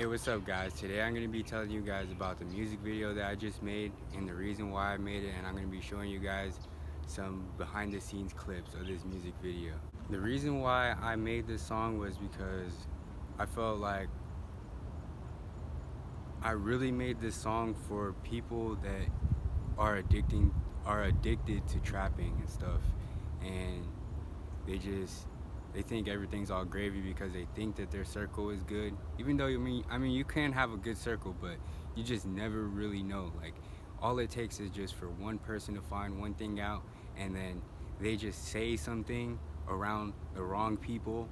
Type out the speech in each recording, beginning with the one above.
Hey, what's up, guys? Today I'm going to be telling you guys about the music video that I just made and the reason why I made it, and I'm going to be showing you guys some behind the scenes clips of this music video. The reason why I made this song was because I felt like I really made this song for people that are addicted to trapping and stuff, and they just they think everything's all gravy because they think that their circle is good. Even though I mean you can have a good circle, but you just never really know. Like, all it takes is just for one person to find one thing out, and then they just say something around the wrong people,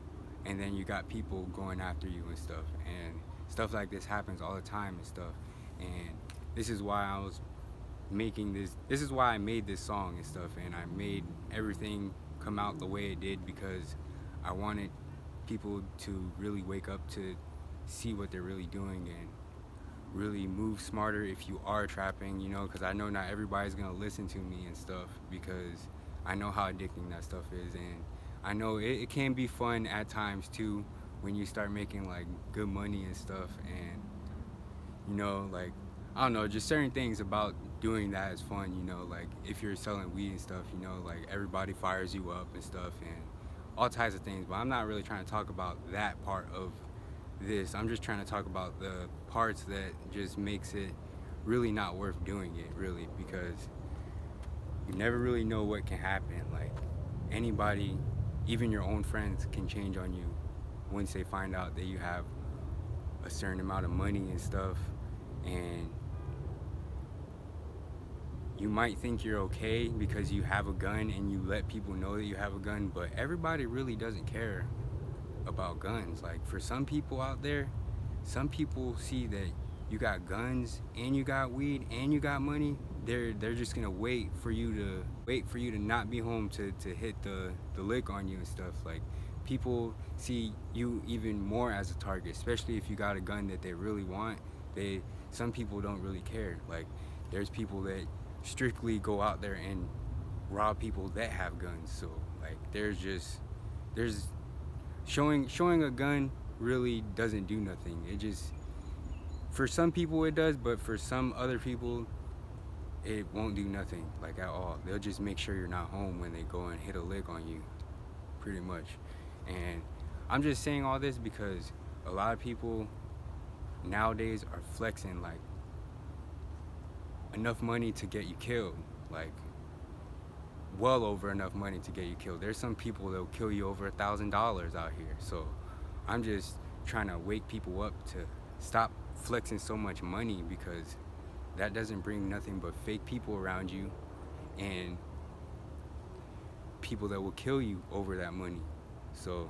and then you got people going after you and stuff. And stuff like this happens all the time and stuff. And this is why I was making this is why I made this song and stuff, and I made everything come out the way it did because I wanted people to really wake up to see what they're really doing and really move smarter if you are trapping, because I know not everybody's gonna listen to me and stuff because I know how addicting that stuff is, and I know it can be fun at times too when you start making like good money and stuff, and like, I don't know, just certain things about doing that is fun, like if you're selling weed and stuff, like everybody fires you up and stuff and all types of things. But I'm not really trying to talk about that part of this. I'm just trying to talk about the parts that just makes it really not worth doing it, really, because you never really know what can happen. Like, anybody, even your own friends, can change on you once they find out that you have a certain amount of money and stuff, and you might think you're okay because you have a gun and you let people know that you have a gun, but everybody really doesn't care about guns. Like, for some people out there, some people see that you got guns and you got weed and you got money, they're just gonna wait for you to not be home to hit the lick on you and stuff. Like, people see you even more as a target, especially if you got a gun that they really want. Some people don't really care. Like, there's people that strictly go out there and rob people that have guns. So like, there's showing a gun really doesn't do nothing. It just, for some people it does, but for some other people it won't do nothing, like, at all. They'll just make sure you're not home when they go and hit a lick on you, pretty much. And I'm just saying all this because a lot of people nowadays are flexing like enough money to get you killed, like well over enough money to get you killed. There's some people that'll kill you over $1,000 out here. So I'm just trying to wake people up to stop flexing so much money, because that doesn't bring nothing but fake people around you and people that will kill you over that money. So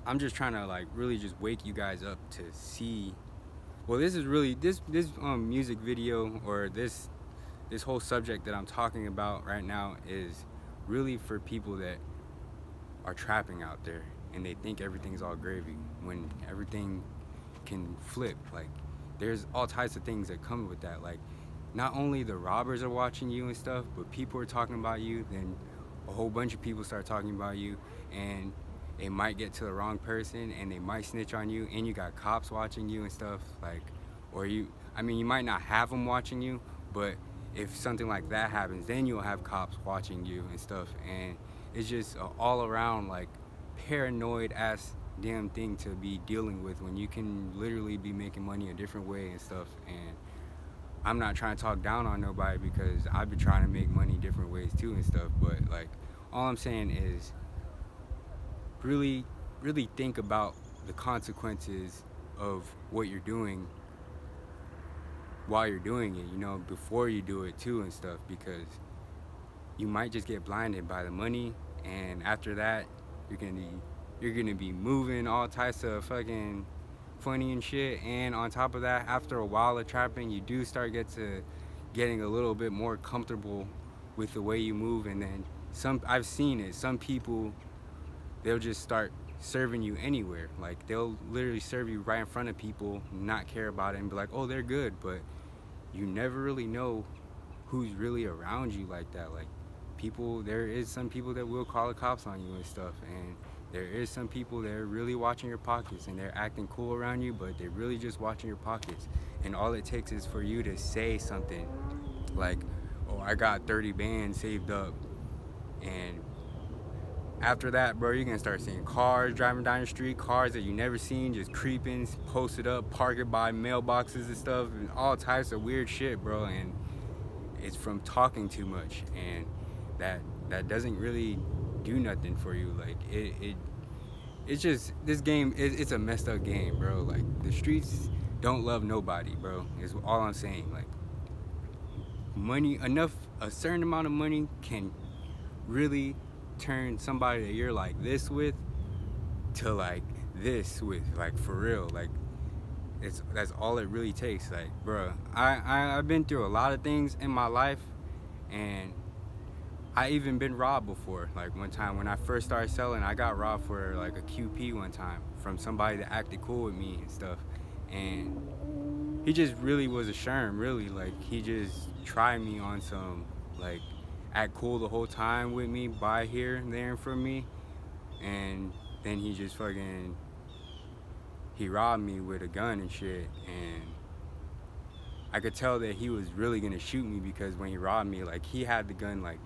I'm just trying to like really just wake you guys up to see. Well, this is really this music video, or this whole subject that I'm talking about right now, is really for people that are trapping out there and they think everything's all gravy when everything can flip. Like, there's all types of things that come with that. Like, not only the robbers are watching you and stuff, but people are talking about you. Then a whole bunch of people start talking about you, and it might get to the wrong person and they might snitch on you, and you got cops watching you and stuff. Like, or you might not have them watching you, but if something like that happens, then you'll have cops watching you and stuff. And it's just an all around like paranoid ass damn thing to be dealing with when you can literally be making money a different way and stuff. And I'm not trying to talk down on nobody because I've been trying to make money different ways too and stuff, but like, all I'm saying is really think about the consequences of what you're doing while you're doing it, before you do it too and stuff, because you might just get blinded by the money, and after that you're gonna be moving all types of fucking funny and shit. And on top of that, after a while of trapping, you do start getting a little bit more comfortable with the way you move. And then I've seen it, some people, they'll just start serving you anywhere. Like, they'll literally serve you right in front of people, not care about it, and be like, oh, they're good. But you never really know who's really around you like that. Like, there is some people that will call the cops on you and stuff, and there is some people that are really watching your pockets and they're acting cool around you, but they're really just watching your pockets. And all it takes is for you to say something like, oh, I got 30 bands saved up. And after that, bro, you're gonna start seeing cars driving down the street, cars that you never seen just creeping, posted up, parked by mailboxes and stuff, and all types of weird shit, bro. And it's from talking too much, and that doesn't really do nothing for you. Like it's just this game. It's a messed up game, bro. Like the streets don't love nobody, bro. Is all I'm saying. Like money, a certain amount of money can really turn somebody that you're like this with to like this with, like for real. Like that's all it really takes. Like, bro, I've been through a lot of things in my life, and I even been robbed before. Like one time when I first started selling, I got robbed for like a QP one time from somebody that acted cool with me and stuff, and he just really was a sherm, really. Like he just tried me on some like act cool the whole time with me, buy here and there from me, and then he just fucking he robbed me with a gun and shit. And I could tell that he was really gonna shoot me because when he robbed me, like he had the gun like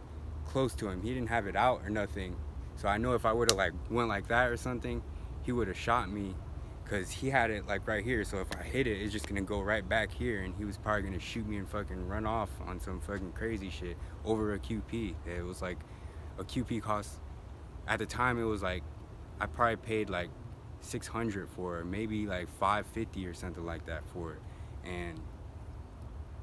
close to him, he didn't have it out or nothing. So I know if I would have like went like that or something, he would have shot me, because he had it like right here. So if I hit it, it's just gonna go right back here, and he was probably gonna shoot me and fucking run off on some fucking crazy shit over a QP. It was like a QP cost at the time, it was like I probably paid like 600 for it, maybe like 550 or something like that for it. And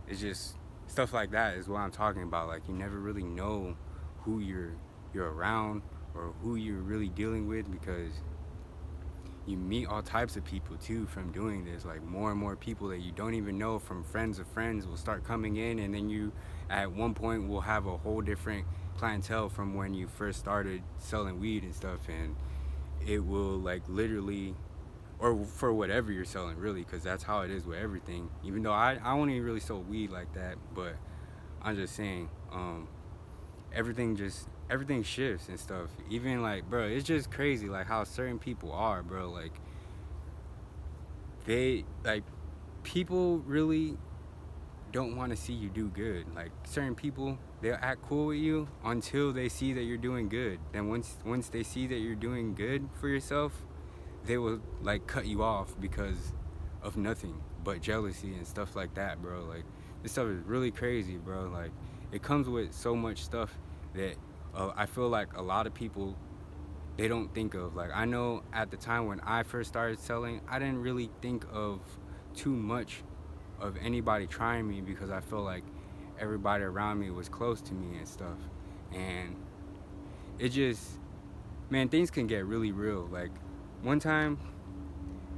it's just stuff like that is what I'm talking about. Like you never really know who you're around or who you're really dealing with, because you meet all types of people too from doing this. Like more and more people that you don't even know from friends of friends will start coming in, and then you at one point will have a whole different clientele from when you first started selling weed and stuff. And it will like literally, or for whatever you're selling really, because that's how it is with everything. Even though I only really sold weed like that, but I'm just saying everything shifts and stuff. Even like, bro, it's just crazy like how certain people are, bro. Like they like people really don't want to see you do good. Like certain people, they'll act cool with you until they see that you're doing good. Then once they see that you're doing good for yourself, they will like cut you off because of nothing but jealousy and stuff like that, bro. Like this stuff is really crazy, bro. Like it comes with so much stuff that I feel like a lot of people, they don't think of. Like I know at the time when I first started selling, I didn't really think of too much of anybody trying me, because I feel like everybody around me was close to me and stuff. And it just, man, things can get really real. Like one time,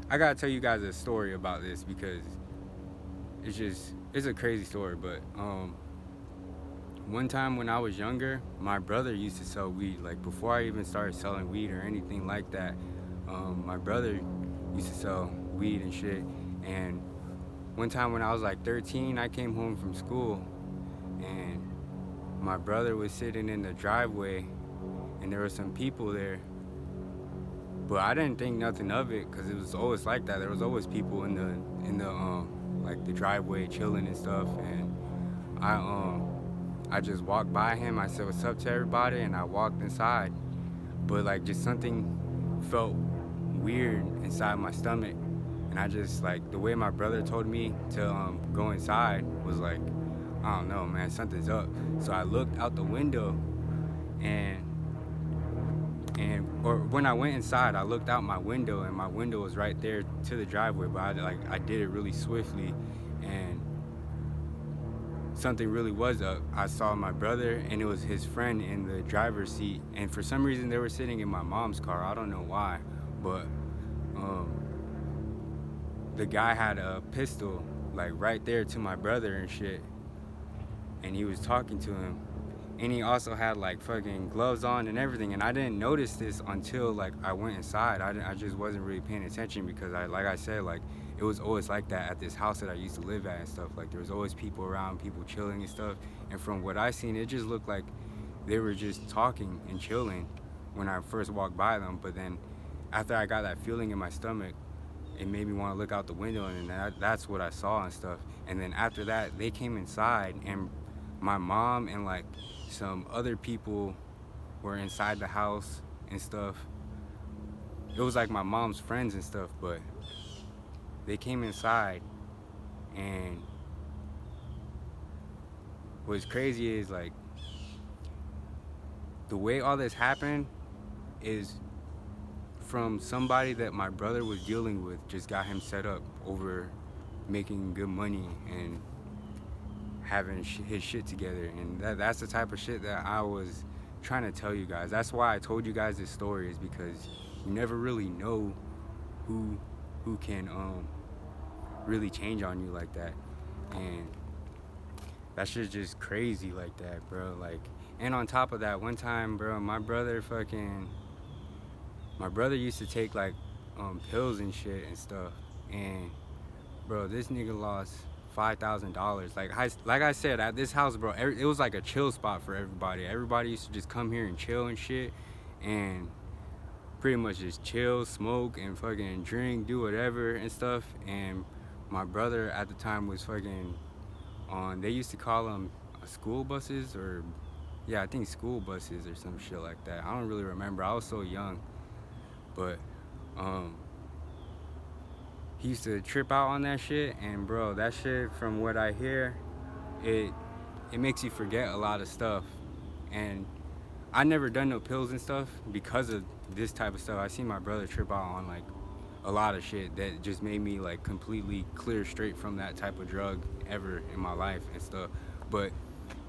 I gotta tell you guys a story about this, because it's a crazy story. But one time when I was younger, my brother used to sell weed. Like before I even started selling weed or anything like that, my brother used to sell weed and shit. And one time when I was like 13, I came home from school, and my brother was sitting in the driveway, and there were some people there. But I didn't think nothing of it, because it was always like that. There was always people in the like the driveway chilling and stuff. And I just walked by him. I said what's up to everybody, and I walked inside. But like just something felt weird inside my stomach. And I just, like, the way my brother told me to go inside was like, I don't know, man, something's up. So I looked out the window, or when I went inside, I looked out my window, and my window was right there to the driveway. But I did it really swiftly, and something really was up. I saw my brother, and it was his friend in the driver's seat. And for some reason, they were sitting in my mom's car. I don't know why, but the guy had a pistol like right there to my brother and shit, and he was talking to him, and he also had like fucking gloves on and everything. And I didn't notice this until like I went inside. I just wasn't really paying attention, because like I said, like it was always like that at this house that I used to live at and stuff. Like there was always people around, people chilling and stuff. And from what I seen, it just looked like they were just talking and chilling. when I first walked by them, but then after I got that feeling in my stomach, it made me want to look out the window, and that's what I saw and stuff. And then after that, they came inside, and my mom and like some other people were inside the house and stuff. It was like my mom's friends and stuff, but they came inside, and what's crazy is like the way all this happened is from somebody that my brother was dealing with, just got him set up over making good money and having his shit together. And that's the type of shit that I was trying to tell you guys. That's why I told you guys this story, is because you never really know who can really change on you like that. And that shit's just crazy like that, bro. Like, and on top of that, one time, bro, my brother used to take like pills and shit and stuff, and bro, this nigga lost $5,000. Like I said, at this house, bro, it was like a chill spot for everybody. Everybody used to just come here and chill and shit, and pretty much just chill, smoke, and fucking drink, do whatever and stuff. And my brother at the time was fucking on, they used to call them school buses, or yeah, I think school buses or some shit like that. I don't really remember. I was so young. But he used to trip out on that shit, and bro, that shit, from what I hear, it makes you forget a lot of stuff. And I never done no pills and stuff because of this type of stuff. I seen my brother trip out on like a lot of shit that just made me like completely clear straight from that type of drug ever in my life and stuff. But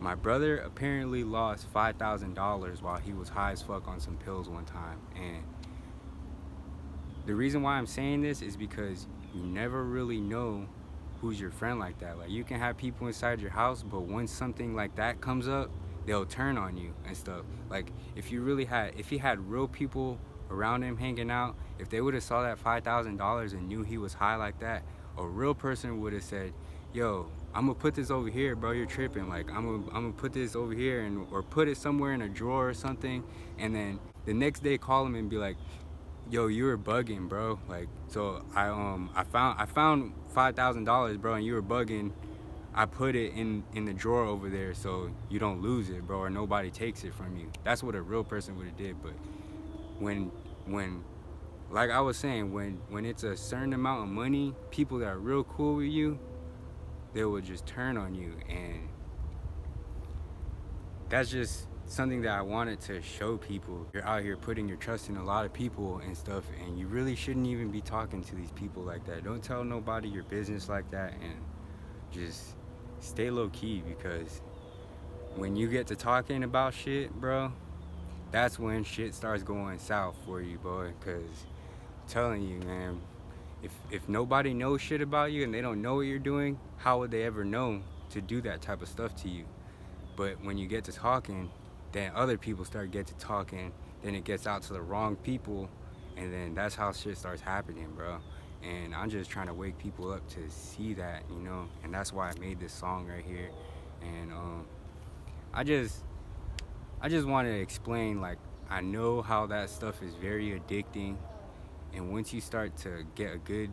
my brother apparently lost $5,000 while he was high as fuck on some pills one time. And the reason why I'm saying this is because you never really know who's your friend like that. Like, you can have people inside your house, but once something like that comes up, they'll turn on you and stuff. Like, if he had real people around him hanging out, if they would have saw that $5,000 and knew he was high like that, a real person would have said, yo, I'm gonna put this over here, bro, you're tripping. Like, I'm gonna put this over here, or put it somewhere in a drawer or something, and then the next day call him and be like, yo, you were bugging, bro. Like, so I found $5,000, bro, and you were bugging. I put it in the drawer over there so you don't lose it, bro, or nobody takes it from you. That's what a real person would have did. But when like I was saying, when it's a certain amount of money, people that are real cool with you, they will just turn on you. And that's just something that I wanted to show people. You're out here putting your trust in a lot of people and stuff, and you really shouldn't even be talking to these people like that. Don't tell nobody your business like that, and just stay low key, because when you get to talking about shit, bro, that's when shit starts going south for you, boy. Because I'm telling you, man, if nobody knows shit about you and they don't know what you're doing, how would they ever know to do that type of stuff to you? But when you get to talking, then other people get to talking, then it gets out to the wrong people, and then that's how shit starts happening, bro. And I'm just trying to wake people up to see that, you know, and that's why I made this song right here. And I just want to explain, like, I know how that stuff is very addicting, and once you start to get a good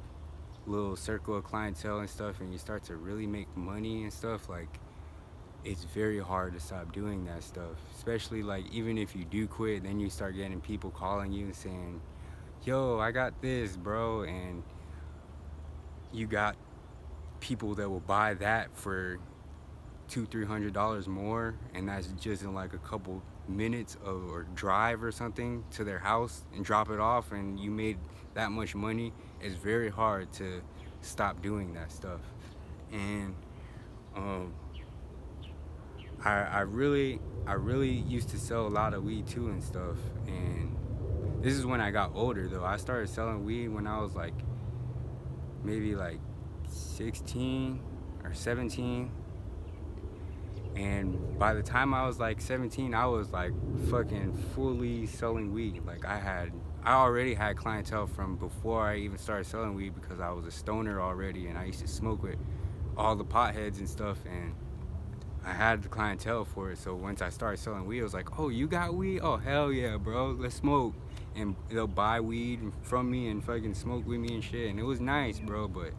little circle of clientele and stuff, and you start to really make money and stuff, like, it's very hard to stop doing that stuff. Especially, like, even if you do quit, then you start getting people calling you and saying, yo, I got this, bro, and you got people that will buy that for $200-300 more, and that's just in like a couple minutes or drive or something to their house, and drop it off, and you made that much money. It's very hard to stop doing that stuff. And I really used to sell a lot of weed too and stuff, and this is when I got older though. I started selling weed when I was like maybe like 16 or 17, and by the time I was like 17, I was like fucking fully selling weed. Like, I already had clientele from before I even started selling weed, because I was a stoner already, and I used to smoke with all the potheads and stuff. And I had the clientele for it. So once I started selling weed, it was like, oh, you got weed? Oh, hell yeah, bro, let's smoke. And they'll buy weed from me and fucking smoke with me and shit. And it was nice, bro. But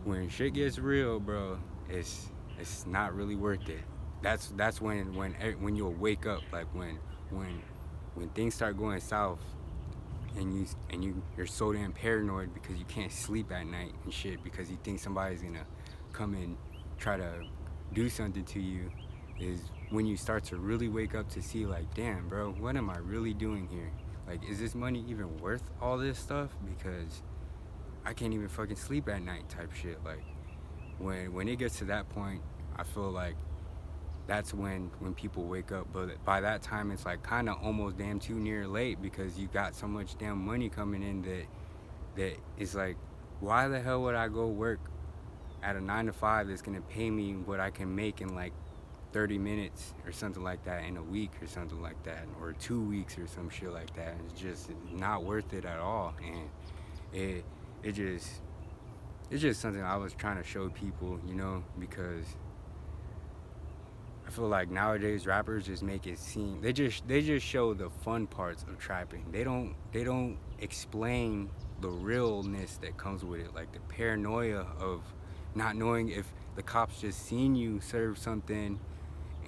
when shit gets real, bro, it's not really worth it. That's when you'll wake up, like when things start going south, you're so damn paranoid because you can't sleep at night and shit because you think somebody's gonna come and try to do something to you, is when you start to really wake up to see, like, damn, bro, what am I really doing here? Like, is this money even worth all this stuff? Because I can't even fucking sleep at night type shit. Like, when it gets to that point, I feel like that's when people wake up. But by that time, it's like kind of almost damn too near late because you got so much damn money coming in that it's like, why the hell would I go work at a 9 to 5 that's gonna pay me what I can make in like 30 minutes or something like that in a week or something like that, or 2 weeks or some shit like that? It's just not worth it at all. And it just it's just something I was trying to show people, you know, because I feel like nowadays rappers just make it seem, they just show the fun parts of trapping. They don't explain the realness that comes with it, like the paranoia of not knowing if the cops just seen you serve something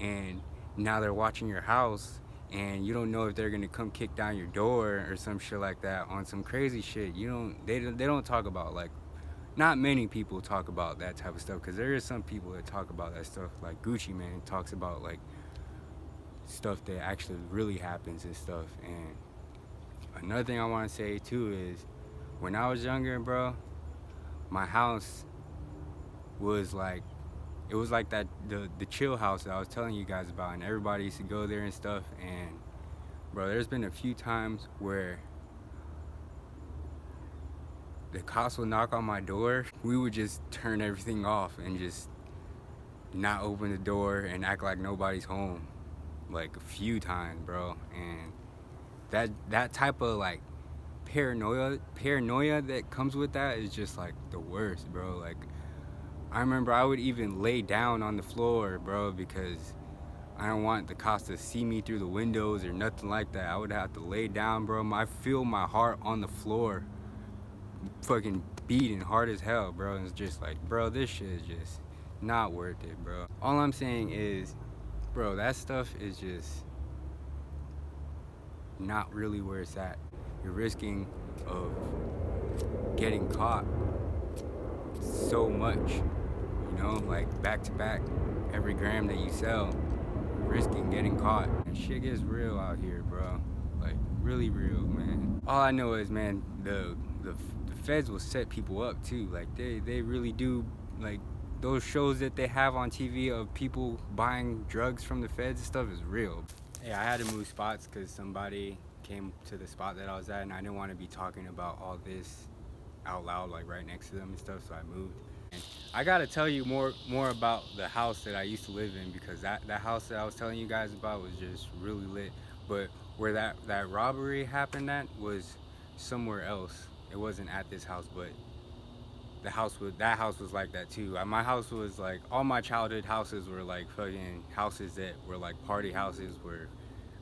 and now they're watching your house and you don't know if they're gonna come kick down your door or some shit like that on some crazy shit. They don't talk about, like, not many people talk about that type of stuff, because there is some people that talk about that stuff, like Gucci Mane talks about like stuff that actually really happens and stuff. And another thing I want to say too is, when I was younger, bro, my house was like, it was like that the chill house that I was telling you guys about, and everybody used to go there and stuff. And bro, there's been a few times where the cops would knock on my door. We would just turn everything off and just not open the door and act like nobody's home, like a few times, bro. And that type of like paranoia that comes with that is just like the worst, bro. Like, I remember I would even lay down on the floor, bro, because I don't want the cops to see me through the windows or nothing like that. I would have to lay down, bro. I feel my heart on the floor fucking beating hard as hell, bro. And it's just like, bro, this shit is just not worth it, bro. All I'm saying is, bro, that stuff is just not really where it's at. You're risking of getting caught so much, you know, like back to back, every gram that you sell, you're risking getting caught. And shit gets real out here, bro. Like, really real, man. All I know is, man, the feds will set people up too. Like, they really do. Like, those shows that they have on TV of people buying drugs from the feds and stuff is real. Yeah, I had to move spots because somebody came to the spot that I was at, and I didn't want to be talking about all this out loud, like right next to them and stuff, so I moved. And I gotta tell you more about the house that I used to live in, because that house that I was telling you guys about was just really lit. But where that robbery happened at was somewhere else. It wasn't at this house, but that house was like that too. My house was like, all my childhood houses were like fucking houses that were like party houses where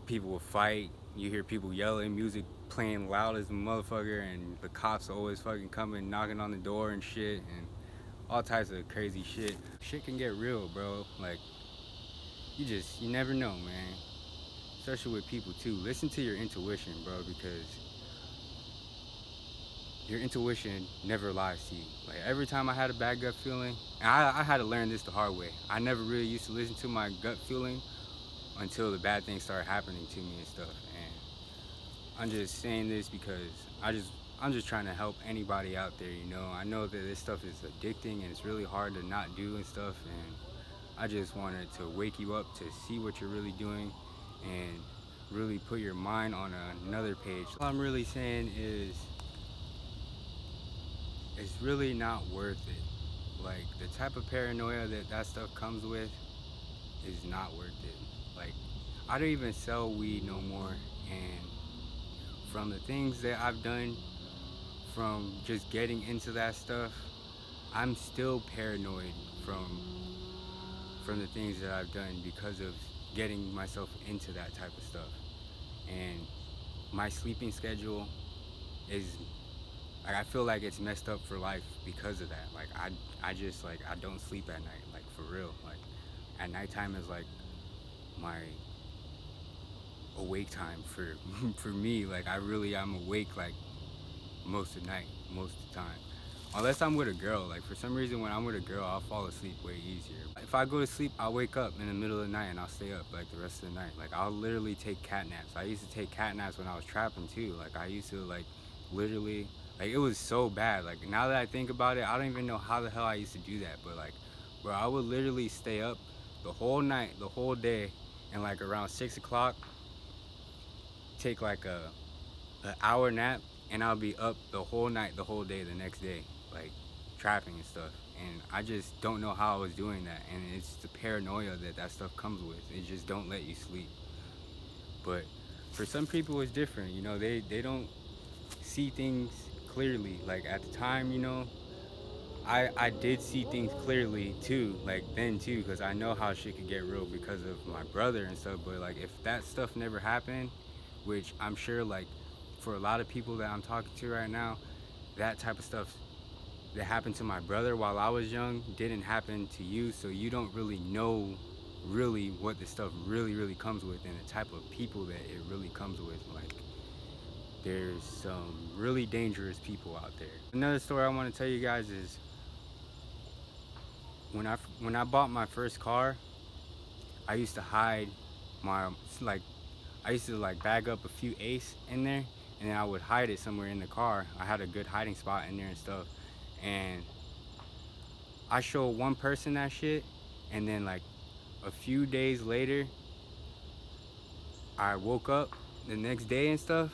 people would fight. You hear people yelling, music playing loud as a motherfucker, and the cops always fucking coming, knocking on the door and shit, and all types of crazy shit. Shit can get real, bro. Like, you never know, man. Especially with people too. Listen to your intuition, bro, because your intuition never lies to you. Like, every time I had a bad gut feeling, and I had to learn this the hard way. I never really used to listen to my gut feeling until the bad things started happening to me and stuff. And I'm just saying this because I'm just trying to help anybody out there, you know. I know that this stuff is addicting and it's really hard to not do and stuff, and I just wanted to wake you up to see what you're really doing and really put your mind on another page. All I'm really saying is, it's really not worth it. Like, the type of paranoia that stuff comes with is not worth it. Like, I don't even sell weed no more, and from the things that I've done, from just getting into that stuff, I'm still paranoid from from the things that I've done because of getting myself into that type of stuff. And my sleeping schedule is like, I feel like it's messed up for life because of that. Like I just like I don't sleep at night, like for real. Like at nighttime is like my awake time for for me. Like I'm awake like most of the night, most of the time. Unless I'm with a girl. Like for some reason when I'm with a girl, I'll fall asleep way easier. If I go to sleep, I'll wake up in the middle of the night and I'll stay up like the rest of the night. Like I'll literally take cat naps. I used to take cat naps when I was trapping too. Like I used to like literally, like it was so bad. Like now that I think about it, I don't even know how the hell I used to do that. But like, bro, I would literally stay up the whole night, the whole day, and like around 6 o'clock, take like an hour nap, and I'll be up the whole night, the whole day, the next day, like trapping and stuff. And I just don't know how I was doing that. And it's the paranoia that stuff comes with. It just don't let you sleep. But for some people it's different, you know, they don't see things clearly. Like at the time, you know, I did see things clearly too, like then too, because I know how shit could get real because of my brother and stuff. But like if that stuff never happened, which I'm sure like for a lot of people that I'm talking to right now, that type of stuff that happened to my brother while I was young didn't happen to you, so you don't really know really what this stuff really comes with and the type of people that it really comes with. Like there's some really dangerous people out there. Another story I want to tell you guys is when I bought my first car, I used to hide my I used to like bag up a few ace in there, and then I would hide it somewhere in the car. I had a good hiding spot in there and stuff. And I showed one person that shit, and then like a few days later, I woke up the next day and stuff.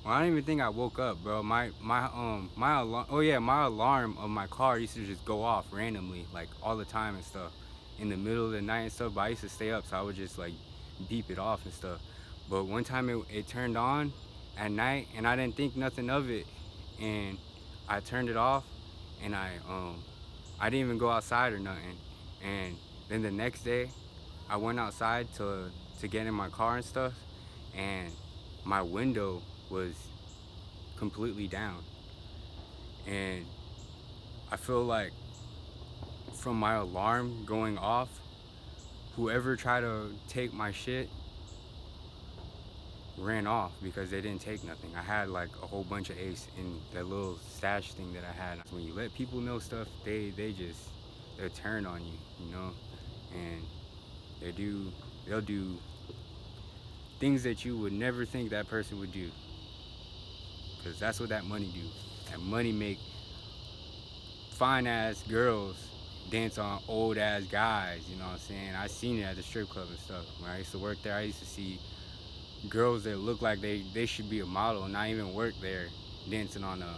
Well, I don't even think I woke up, bro. My alarm. Oh yeah, my alarm of my car used to just go off randomly, like all the time and stuff, in the middle of the night and stuff. But I used to stay up, so I would just like beep it off and stuff. But one time it turned on at night, and I didn't think nothing of it, and I turned it off, and I didn't even go outside or nothing. And then the next day, I went outside to get in my car and stuff, and my window was completely down. And I feel like from my alarm going off, whoever tried to take my shit ran off because they didn't take nothing. I had like a whole bunch of ace in that little stash thing that I had. When you let people know stuff, they'll turn on you, you know, and they'll do things that you would never think that person would do, because that's what that money do. That money make fine ass girls dance on old ass guys, you know what I'm saying? I seen it at the strip club and stuff. When I used to work there, I used to see girls that look like they should be a model and not even work there, dancing on a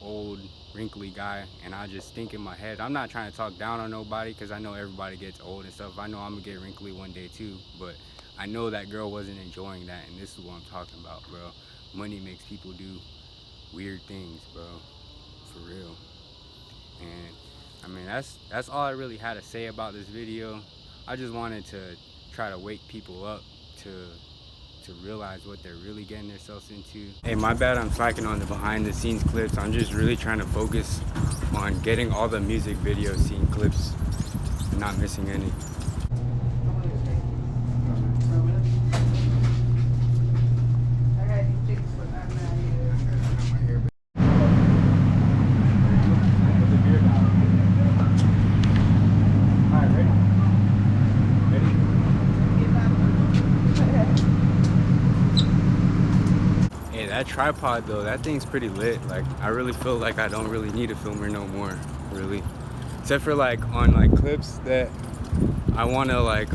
old wrinkly guy. And I just think in my head, I'm not trying to talk down on nobody, because I know everybody gets old and stuff. I know I'm gonna get wrinkly one day too, but I know that girl wasn't enjoying that, and this is what I'm talking about, bro. Money makes people do weird things, bro, for real. And I mean, that's all I really had to say about this video. I just wanted to try to wake people up to realize what they're really getting themselves into. Hey, my bad, I'm slacking on the behind the scenes clips. I'm just really trying to focus on getting all the music video scene clips and not missing any. That tripod though, that thing's pretty lit. Like I really feel like I don't really need a filmer no more, really, except for like on like clips that I want to like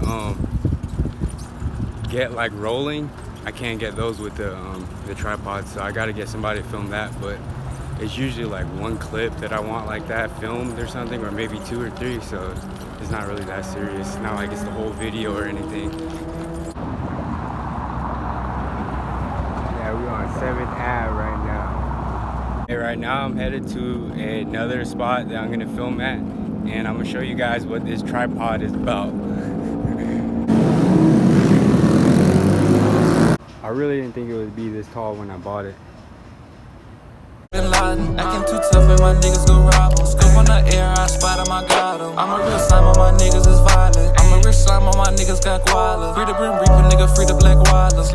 get like rolling. I can't get those with the tripod, so I gotta get somebody to film that. But it's usually like one clip that I want like that filmed or something, or maybe 2 or 3, so it's not really that serious. It's not like it's the whole video or anything. We're on 7th Ave right now. Hey, right now I'm headed to another spot that I'm gonna film at, and I'm gonna show you guys what this tripod is about. I really didn't think it would be this tall when I bought it. Bin Laden, acting too tough and my niggas go rob 'em. Scope on the air, I spot 'em, I got 'em. I'm a real slime on my niggas is violent. I'm a real slime on my niggas got koala. Free the Brim Reaper, nigga, free the Black Wilders.